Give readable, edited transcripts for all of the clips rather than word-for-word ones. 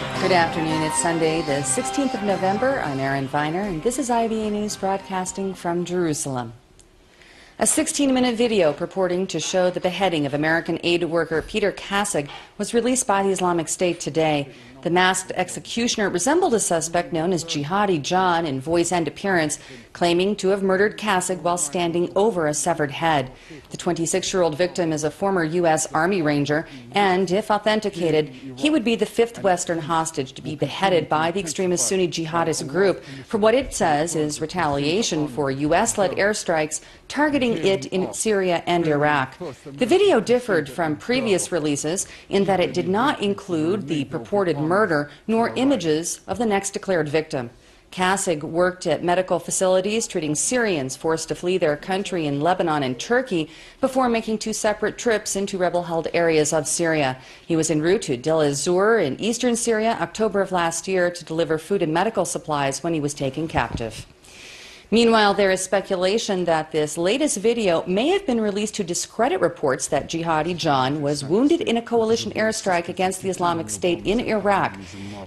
Good afternoon. It's Sunday, the 16th of November. I'm Erin Viner, and this is IBA News broadcasting from Jerusalem. A 16-minute video purporting to show the beheading of American aid worker Peter Kassig was released by the Islamic State today. The masked executioner resembled a suspect known as Jihadi John in voice and appearance, claiming to have murdered Kassig while standing over a severed head. The 26-year-old victim is a former U.S. Army Ranger, and if authenticated, he would be the fifth Western hostage to be beheaded by the extremist Sunni jihadist group for what it says is retaliation for U.S.-led airstrikes targeting it in Syria and Iraq. The video differed from previous releases in that it did not include the purported murder nor images of the next declared victim. Kassig worked at medical facilities treating Syrians forced to flee their country in Lebanon and Turkey before making two separate trips into rebel-held areas of Syria. He was en route to Deir ez-Zor in eastern Syria October of last year to deliver food and medical supplies when he was taken captive. Meanwhile, there is speculation that this latest video may have been released to discredit reports that Jihadi John was wounded in a coalition airstrike against the Islamic State in Iraq.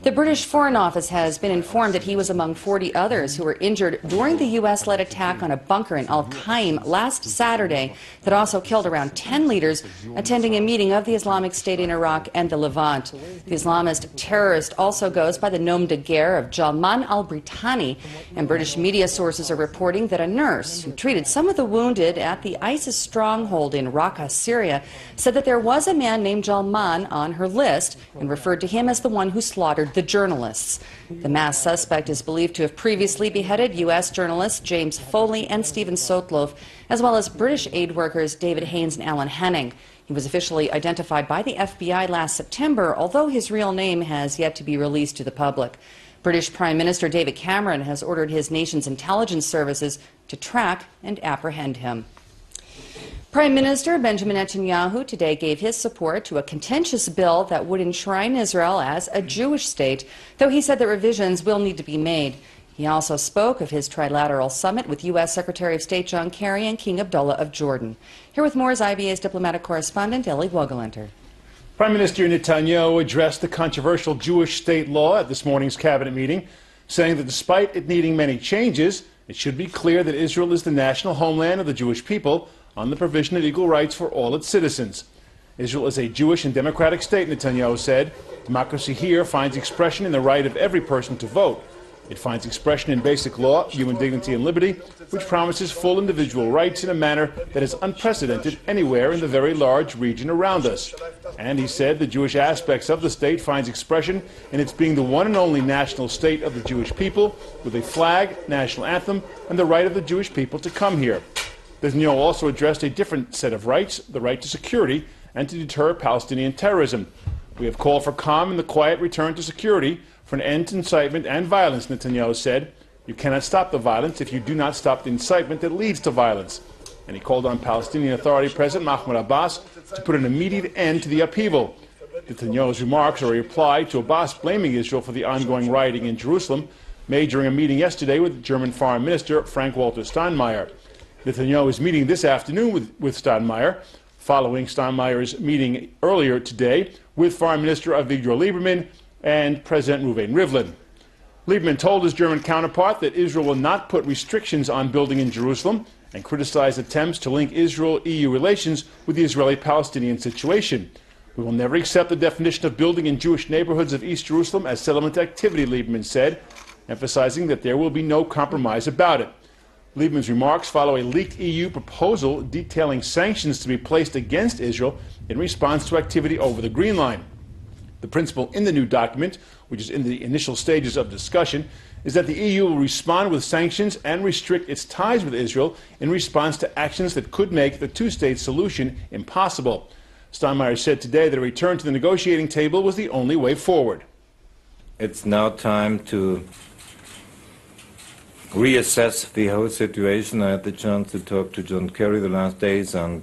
The British Foreign Office has been informed that he was among 40 others who were injured during the U.S.-led attack on a bunker in Al-Qaim last Saturday that also killed around 10 leaders attending a meeting of the Islamic State in Iraq and the Levant. The Islamist terrorist also goes by the nom de guerre of Jalman al-Britani, and British media sources are reporting that a nurse who treated some of the wounded at the ISIS stronghold in Raqqa, Syria, said that there was a man named Jalman on her list and referred to him as the one who slaughtered the journalists. The masked suspect is believed to have previously beheaded U.S. journalists James Foley and Stephen Sotloff, as well as British aid workers David Haynes and Alan Henning. He was officially identified by the FBI last September, although his real name has yet to be released to the public. British Prime Minister David Cameron has ordered his nation's intelligence services to track and apprehend him. Prime Minister Benjamin Netanyahu today gave his support to a contentious bill that would enshrine Israel as a Jewish state, though he said that revisions will need to be made. He also spoke of his trilateral summit with U.S. Secretary of State John Kerry and King Abdullah of Jordan. Here with more is IBA's diplomatic correspondent Eli Wogelenter. Prime Minister Netanyahu addressed the controversial Jewish state law at this morning's cabinet meeting, saying that despite it needing many changes, it should be clear that Israel is the national homeland of the Jewish people on the provision of equal rights for all its citizens. Israel is a Jewish and democratic state, Netanyahu said. Democracy here finds expression in the right of every person to vote. It finds expression in basic law, human dignity and liberty, which promises full individual rights in a manner that is unprecedented anywhere in the very large region around us. And he said the Jewish aspects of the state finds expression in its being the one and only national state of the Jewish people, with a flag, national anthem, and the right of the Jewish people to come here. Netanyahu also addressed a different set of rights, the right to security and to deter Palestinian terrorism. We have called for calm and the quiet return to security, for an end to incitement and violence, Netanyahu said. You cannot stop the violence if you do not stop the incitement that leads to violence. And he called on Palestinian Authority President Mahmoud Abbas to put an immediate end to the upheaval. Netanyahu's remarks are a reply to Abbas blaming Israel for the ongoing rioting in Jerusalem, made during a meeting yesterday with German Foreign Minister Frank-Walter Steinmeier. Netanyahu is meeting this afternoon with Steinmeier, following Steinmeier's meeting earlier today with Foreign Minister Avigdor Lieberman and President Reuven Rivlin. Lieberman told his German counterpart that Israel will not put restrictions on building in Jerusalem and criticized attempts to link Israel-EU relations with the Israeli-Palestinian situation. We will never accept the definition of building in Jewish neighborhoods of East Jerusalem as settlement activity, Lieberman said, emphasizing that there will be no compromise about it. Lieberman's remarks follow a leaked EU proposal detailing sanctions to be placed against Israel in response to activity over the Green Line. The principle in the new document, which is in the initial stages of discussion, is that the EU will respond with sanctions and restrict its ties with Israel in response to actions that could make the two-state solution impossible. Steinmeier said today that a return to the negotiating table was the only way forward. It's now time to reassess the whole situation. I had the chance to talk to John Kerry the last days, and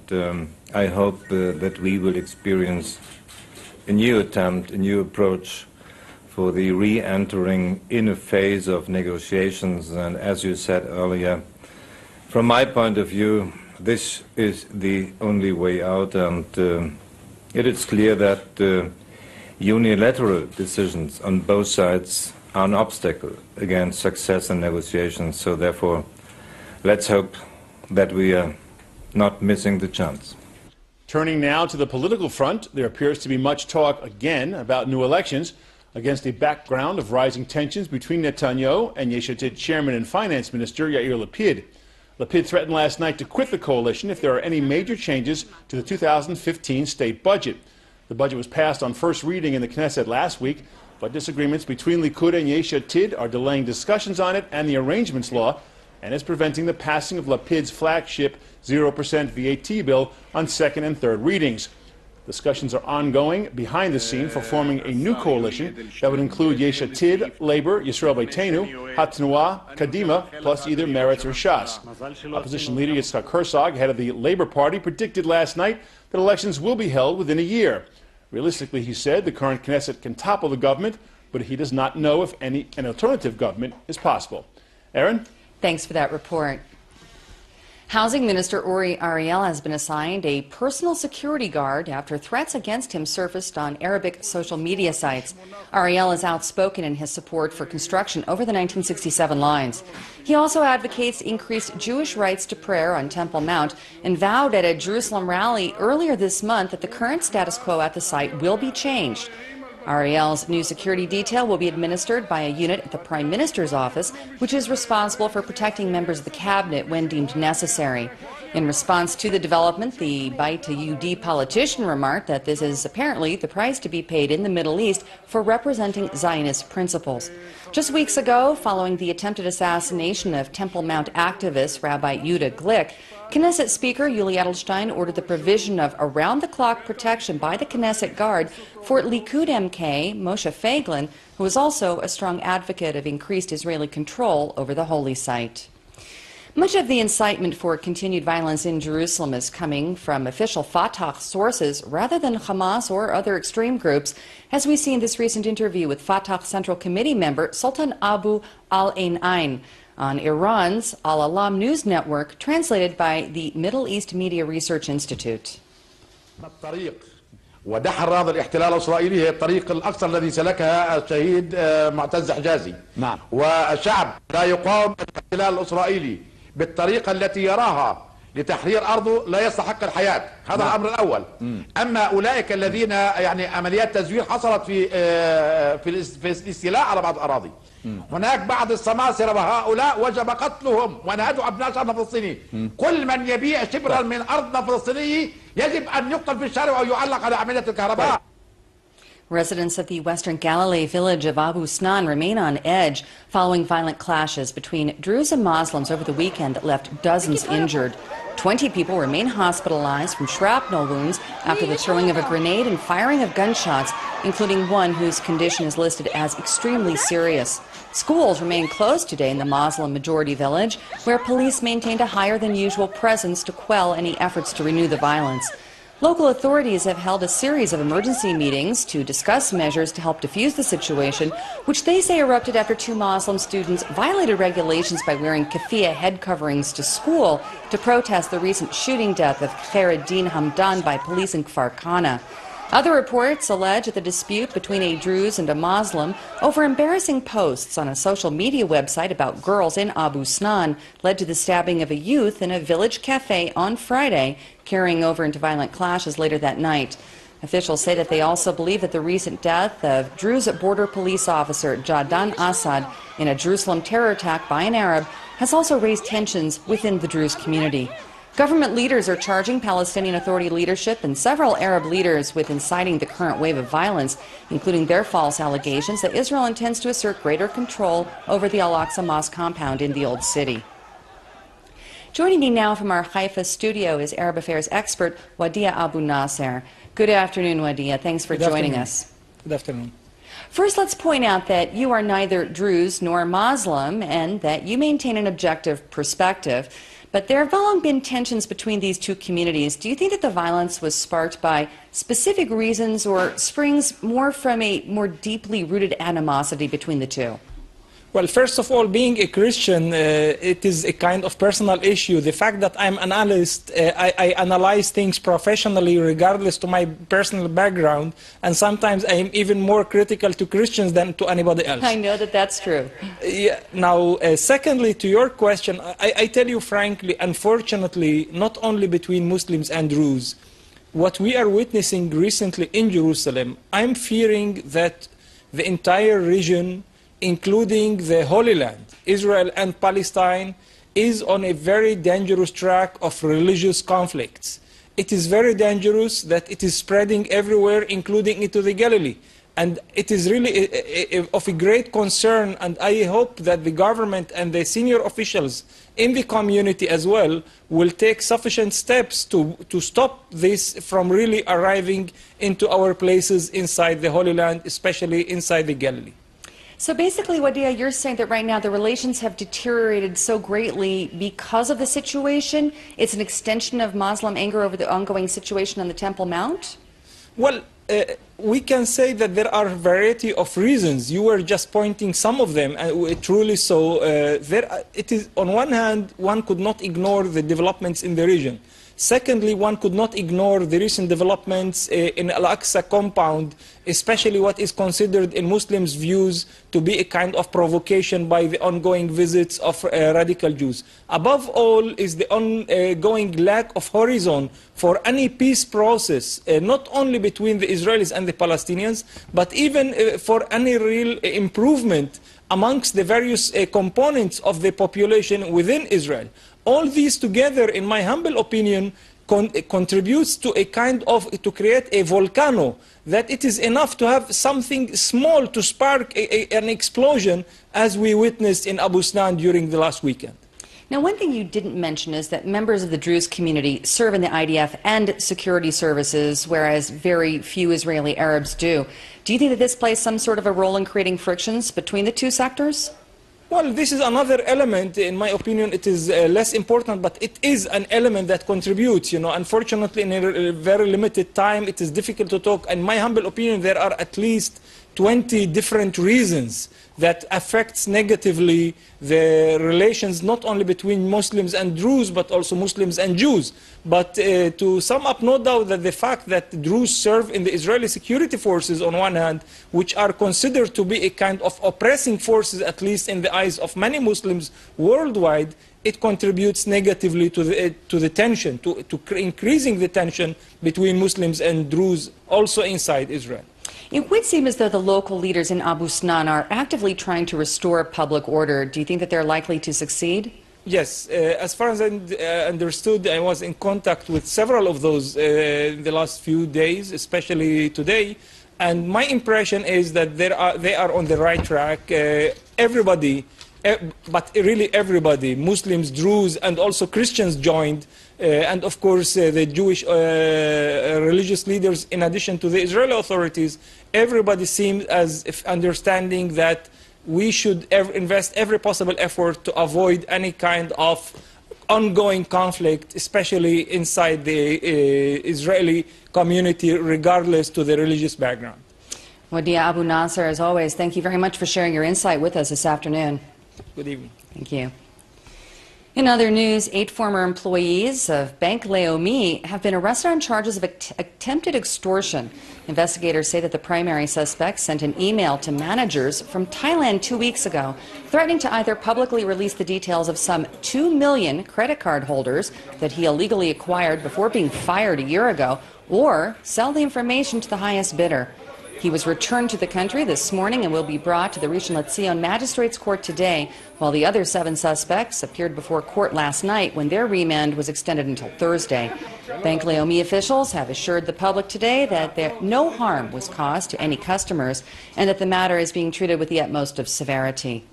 I hope that we will experience a new attempt, a new approach for the re-entering in a phase of negotiations. And as you said earlier, from my point of view, this is the only way out, and it is clear that unilateral decisions on both sides are an obstacle against success in negotiations. So therefore, let's hope that we are not missing the chance. Turning now to the political front, there appears to be much talk again about new elections against a background of rising tensions between Netanyahu and Yesh Atid Chairman and Finance Minister Yair Lapid. Lapid threatened last night to quit the coalition if there are any major changes to the 2015 state budget. The budget was passed on first reading in the Knesset last week, but disagreements between Likud and Yesh Atid are delaying discussions on it and the arrangements law, and is preventing the passing of Lapid's flagship 0% VAT bill on second and third readings. Discussions are ongoing behind the scene for forming a new coalition that would include Yesh Atid, Labour, Yisrael Beitenu, Hatnuah, Kadima, plus either Meretz or Shas. Opposition leader Yitzhak Herzog, head of the Labour Party, predicted last night that elections will be held within a year. Realistically, he said, the current Knesset can topple the government, but he does not know if an alternative government is possible. Aaron? Thanks for that report. Housing Minister Uri Ariel has been assigned a personal security guard after threats against him surfaced on Arabic social media sites. Ariel is outspoken in his support for construction over the 1967 lines. He also advocates increased Jewish rights to prayer on Temple Mount and vowed at a Jerusalem rally earlier this month that the current status quo at the site will be changed. Ariel's new security detail will be administered by a unit at the Prime Minister's office, which is responsible for protecting members of the cabinet when deemed necessary. In response to the development, the Beit Yehudi politician remarked that this is apparently the price to be paid in the Middle East for representing Zionist principles. Just weeks ago, following the attempted assassination of Temple Mount activist Rabbi Yehuda Glick, Knesset Speaker Yuli Edelstein ordered the provision of around-the-clock protection by the Knesset Guard for Likud MK Moshe Feiglin, who is also a strong advocate of increased Israeli control over the holy site. Much of the incitement for continued violence in Jerusalem is coming from official Fatah sources rather than Hamas or other extreme groups, as we see in this recent interview with Fatah Central Committee member Sultan Abu al-Ain on Iran's Al-Alam News Network, translated by the Middle East Media Research Institute. ودحر هذا الاحتلال الإسرائيلي هي الطريق الأقصر الذي سلكها الشهيد معتز حجازي. نعم. والشعب لا يقاوم الاحتلال الإسرائيلي بالطريقة التي يراها لتحرير أرضه لا يستحق الحياة. هذا نعم. الأمر الأول. أما أولئك الذين يعني عمليات تزوير حصلت في الاستيلاء على بعض الأراضي. هناك بعض السماسرة وهؤلاء وجب قتلهم، وانا ادعو ابناء شعبنا الفلسطيني كل من يبيع شبرا من ارضنا الفلسطينيه يجب ان يقتل في الشارع ويعلق على عملية الكهرباء. Residents of the western Galilee village of Abu Snan remain on edge following violent clashes between Druze and Muslims over the weekend that left dozens injured. 20 people remain hospitalized from shrapnel wounds after the throwing of a grenade and firing of gunshots, including one whose condition is listed as extremely serious. Schools remain closed today in the Muslim-majority village, where police maintained a higher-than-usual presence to quell any efforts to renew the violence. Local authorities have held a series of emergency meetings to discuss measures to help defuse the situation, which they say erupted after 2 Muslim students violated regulations by wearing keffiyeh head coverings to school to protest the recent shooting death of Khairuddin Hamdan by police in Kfar Kana. Other reports allege that the dispute between a Druze and a Muslim over embarrassing posts on a social media website about girls in Abu Snan led to the stabbing of a youth in a village cafe on Friday, carrying over into violent clashes later that night. Officials say that they also believe that the recent death of Druze border police officer Jadan Assad in a Jerusalem terror attack by an Arab has also raised tensions within the Druze community. Government leaders are charging Palestinian Authority leadership and several Arab leaders with inciting the current wave of violence, including their false allegations that Israel intends to assert greater control over the Al-Aqsa Mosque compound in the Old City. Joining me now from our Haifa studio is Arab Affairs expert Wadia Abu Nasser. Good afternoon, Wadia. Thanks for joining us. Good afternoon. First, let's point out that you are neither Druze nor Muslim and that you maintain an objective perspective. But there have long been tensions between these two communities. Do you think that the violence was sparked by specific reasons or springs more from a more deeply rooted animosity between the two? Well, first of all, being a Christian, it is a kind of personal issue. The fact that I'm an analyst, I analyze things professionally regardless to my personal background, and sometimes I'm even more critical to Christians than to anybody else. I know that that's true. Yeah. Now, secondly, to your question, I tell you frankly, unfortunately, not only between Muslims and Druze, what we are witnessing recently in Jerusalem, I'm fearing that the entire region, including the Holy Land, Israel and Palestine, is on a very dangerous track of religious conflicts. It is very dangerous that it is spreading everywhere, including into the Galilee. And it is really of a great concern, and I hope that the government and the senior officials in the community as well will take sufficient steps to stop this from really arriving into our places inside the Holy Land, especially inside the Galilee. So basically, Wadia, you're saying that right now the relations have deteriorated so greatly because of the situation. It's an extension of Muslim anger over the ongoing situation on the Temple Mount? Well, we can say that there are a variety of reasons. You were just pointing some of them, and truly so. It is, on one hand, one could not ignore the developments in the region. Secondly, one could not ignore the recent developments in Al-Aqsa compound, especially what is considered in Muslims' views to be a kind of provocation by the ongoing visits of radical Jews. Above all is the ongoing lack of horizon for any peace process, not only between the Israelis and the Palestinians, but even for any real improvement amongst the various components of the population within Israel. All these together, in my humble opinion, contributes to a kind of, to create a volcano, that it is enough to have something small to spark an explosion, as we witnessed in Abu Snan during the last weekend. Now, one thing you didn't mention is that members of the Druze community serve in the IDF and security services, whereas very few Israeli Arabs do. Do you think that this plays some sort of a role in creating frictions between the two sectors? Well, this is another element. In my opinion, it is less important, but it is an element that contributes. You know, unfortunately, in a very limited time, it is difficult to talk. In my humble opinion, there are at least 20 different reasons that affects negatively the relations not only between Muslims and Druze, but also Muslims and Jews. But to sum up, no doubt that the fact that Druze serve in the Israeli security forces on one hand, which are considered to be a kind of oppressing forces, at least in the eyes of many Muslims worldwide, it contributes negatively to the tension, to increasing the tension between Muslims and Druze also inside Israel. It would seem as though the local leaders in Abu Snan are actively trying to restore public order. Do you think that they're likely to succeed? Yes. As far as I understood, I was in contact with several of those in the last few days, especially today. And my impression is that they are on the right track. Everybody, but really everybody, Muslims, Druze, and also Christians joined. And of course, the Jewish religious leaders, in addition to the Israeli authorities, everybody seems as if understanding that we should invest every possible effort to avoid any kind of ongoing conflict, especially inside the Israeli community, regardless to the religious background. Wadia Abu Nasser, as always, thank you very much for sharing your insight with us this afternoon. Good evening. Thank you. In other news, 8 former employees of Bank Leumi have been arrested on charges of attempted extortion. Investigators say that the primary suspect sent an email to managers from Thailand 2 weeks ago, threatening to either publicly release the details of some 2 million credit card holders that he illegally acquired before being fired a year ago, or sell the information to the highest bidder. He was returned to the country this morning and will be brought to the Rishon LeZion Magistrates Court today, while the other 7 suspects appeared before court last night when their remand was extended until Thursday. Bank Leumi officials have assured the public today that no harm was caused to any customers and that the matter is being treated with the utmost of severity.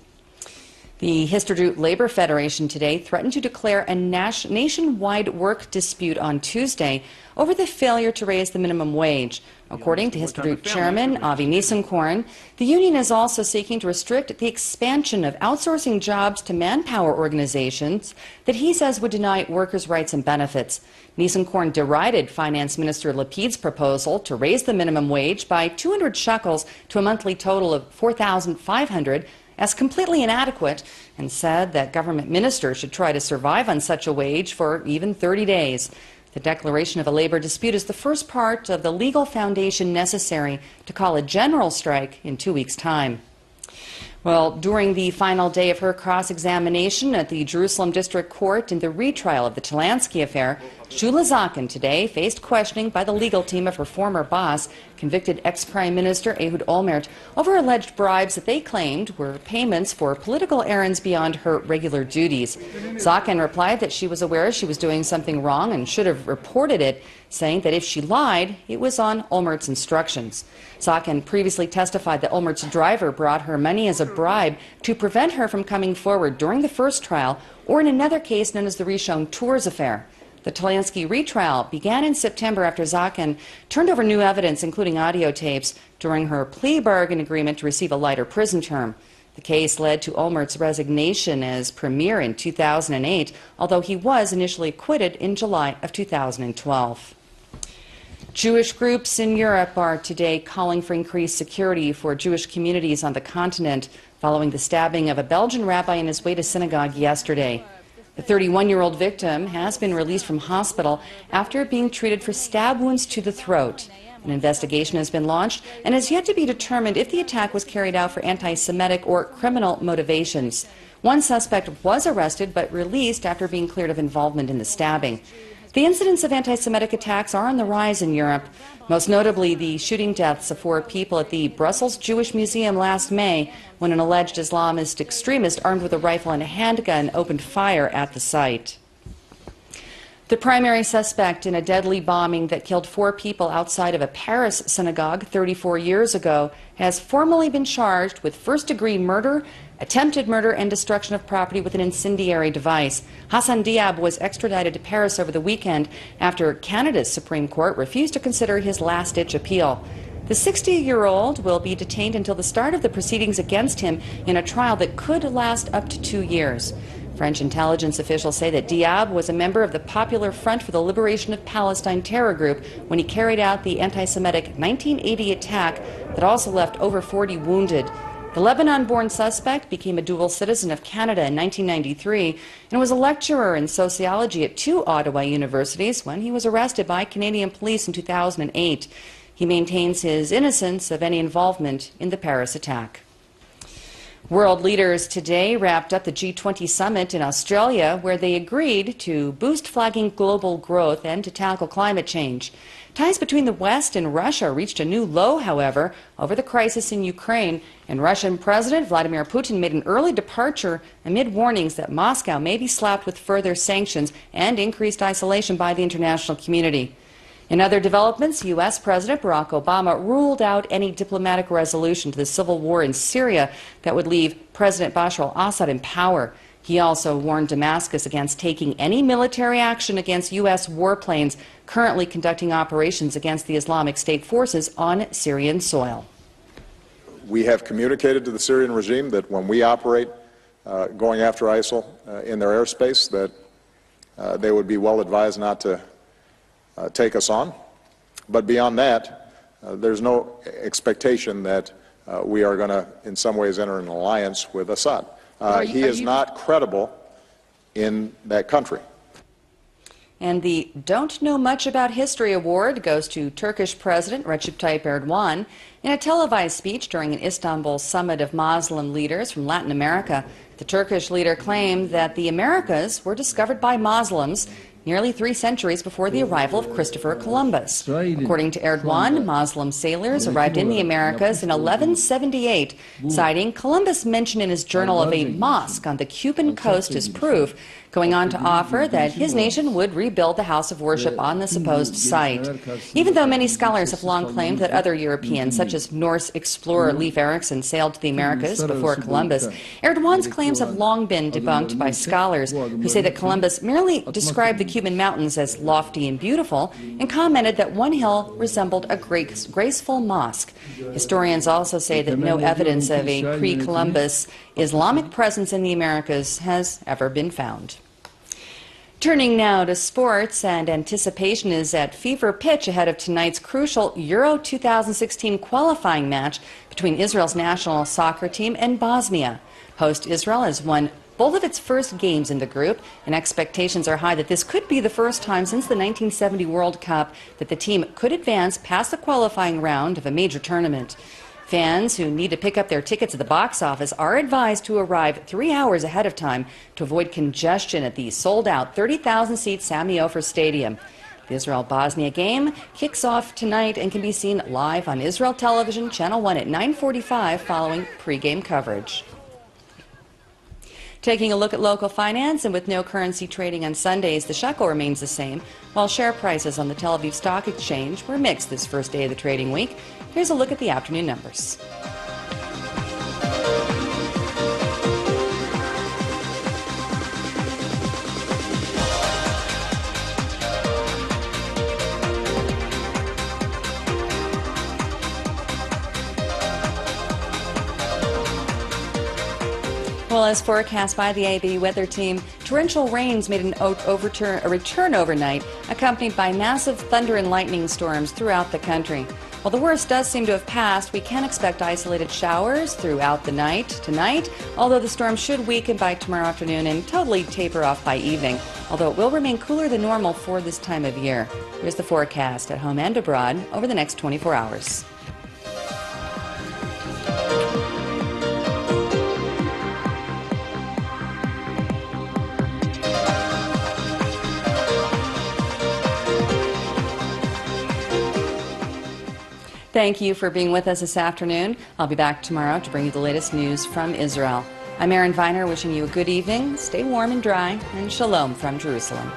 The Histadrut Labor Federation today threatened to declare a nationwide work dispute on Tuesday over the failure to raise the minimum wage. According to Histadrut Chairman Avi Nisenkorn, the union is also seeking to restrict the expansion of outsourcing jobs to manpower organizations that he says would deny workers' rights and benefits. Nisenkorn derided Finance Minister Lapid's proposal to raise the minimum wage by 200 shekels to a monthly total of 4,500, as completely inadequate and said that government ministers should try to survive on such a wage for even 30 days. The declaration of a labor dispute is the first part of the legal foundation necessary to call a general strike in 2 weeks' time. Well, during the final day of her cross-examination at the Jerusalem District Court in the retrial of the Talansky affair, Shula Zaken today faced questioning by the legal team of her former boss, convicted ex-Prime Minister Ehud Olmert, over alleged bribes that they claimed were payments for political errands beyond her regular duties. Zaken replied that she was aware she was doing something wrong and should have reported it, saying that if she lied, it was on Olmert's instructions. Zaken previously testified that Olmert's driver brought her money as a bribe to prevent her from coming forward during the first trial or in another case known as the Rishon Tours affair. The Talansky retrial began in September after Zaken turned over new evidence, including audio tapes, during her plea bargain agreement to receive a lighter prison term. The case led to Olmert's resignation as premier in 2008, although he was initially acquitted in July of 2012. Jewish groups in Europe are today calling for increased security for Jewish communities on the continent following the stabbing of a Belgian rabbi on his way to synagogue yesterday. The 31-year-old victim has been released from hospital after being treated for stab wounds to the throat. An investigation has been launched and has yet to be determined if the attack was carried out for anti-Semitic or criminal motivations. One suspect was arrested but released after being cleared of involvement in the stabbing. The incidents of anti-Semitic attacks are on the rise in Europe, most notably the shooting deaths of 4 people at the Brussels Jewish Museum last May when an alleged Islamist extremist armed with a rifle and a handgun opened fire at the site. The primary suspect in a deadly bombing that killed 4 people outside of a Paris synagogue 34 years ago has formally been charged with first-degree murder, attempted murder, and destruction of property with an incendiary device. Hassan Diab was extradited to Paris over the weekend after Canada's Supreme Court refused to consider his last-ditch appeal. The 60-year-old will be detained until the start of the proceedings against him in a trial that could last up to 2 years. French intelligence officials say that Diab was a member of the Popular Front for the Liberation of Palestine terror group when he carried out the anti-Semitic 1980 attack that also left over 40 wounded. The Lebanon-born suspect became a dual citizen of Canada in 1993 and was a lecturer in sociology at 2 Ottawa universities when he was arrested by Canadian police in 2008. He maintains his innocence of any involvement in the Paris attack. World leaders today wrapped up the G20 summit in Australia, where they agreed to boost flagging global growth and to tackle climate change. Ties between the West and Russia reached a new low, however, over the crisis in Ukraine, and Russian President Vladimir Putin made an early departure amid warnings that Moscow may be slapped with further sanctions and increased isolation by the international community. In other developments, U.S. President Barack Obama ruled out any diplomatic resolution to the civil war in Syria that would leave President Bashar al-Assad in power. He also warned Damascus against taking any military action against U.S. warplanes currently conducting operations against the Islamic State forces on Syrian soil. We have communicated to the Syrian regime that when we operate going after ISIL in their airspace, that they would be well advised not to take us on. But beyond that, there's no expectation that we are going to, in some ways, enter an alliance with Assad. He is not credible in that country. And the Don't Know Much About History Award goes to Turkish President Recep Tayyip Erdogan. In a televised speech during an Istanbul summit of Muslim leaders from Latin America, the Turkish leader claimed that the Americas were discovered by Muslims nearly 3 centuries before the arrival of Christopher Columbus. According to Erdogan, Muslim sailors arrived in the Americas in 1178, citing Columbus' mention in his journal of a mosque on the Cuban coast as proof, going on to offer that his nation would rebuild the house of worship on the supposed site. Even though many scholars have long claimed that other Europeans, such as Norse explorer Leif Erikson, sailed to the Americas before Columbus, Erdogan's claims have long been debunked by scholars who say that Columbus merely described the Cuban mountains as lofty and beautiful and commented that one hill resembled a graceful mosque. Historians also say that no evidence of a pre-Columbus Islamic presence in the Americas has ever been found. Turning now to sports, and anticipation is at fever pitch ahead of tonight's crucial Euro 2016 qualifying match between Israel's national soccer team and Bosnia. Host Israel has won both of its first games in the group, and expectations are high that this could be the first time since the 1970 World Cup that the team could advance past the qualifying round of a major tournament. Fans who need to pick up their tickets at the box office are advised to arrive 3 hours ahead of time to avoid congestion at the sold-out 30,000-seat Sami Ofer Stadium. The Israel-Bosnia game kicks off tonight and can be seen live on Israel Television, Channel 1 at 9:45 following pregame coverage. Taking a look at local finance, and with no currency trading on Sundays, the shekel remains the same, while share prices on the Tel Aviv Stock Exchange were mixed this first day of the trading week. Here's a look at the afternoon numbers. Well, as forecast by the IBA weather team, torrential rains made a return overnight, accompanied by massive thunder and lightning storms throughout the country. While the worst does seem to have passed, we can expect isolated showers throughout the night tonight, although the storm should weaken by tomorrow afternoon and totally taper off by evening, although it will remain cooler than normal for this time of year. Here's the forecast at home and abroad over the next 24 hours. Thank you for being with us this afternoon. I'll be back tomorrow to bring you the latest news from Israel. I'm Erin Viner, wishing you a good evening, stay warm and dry, and shalom from Jerusalem.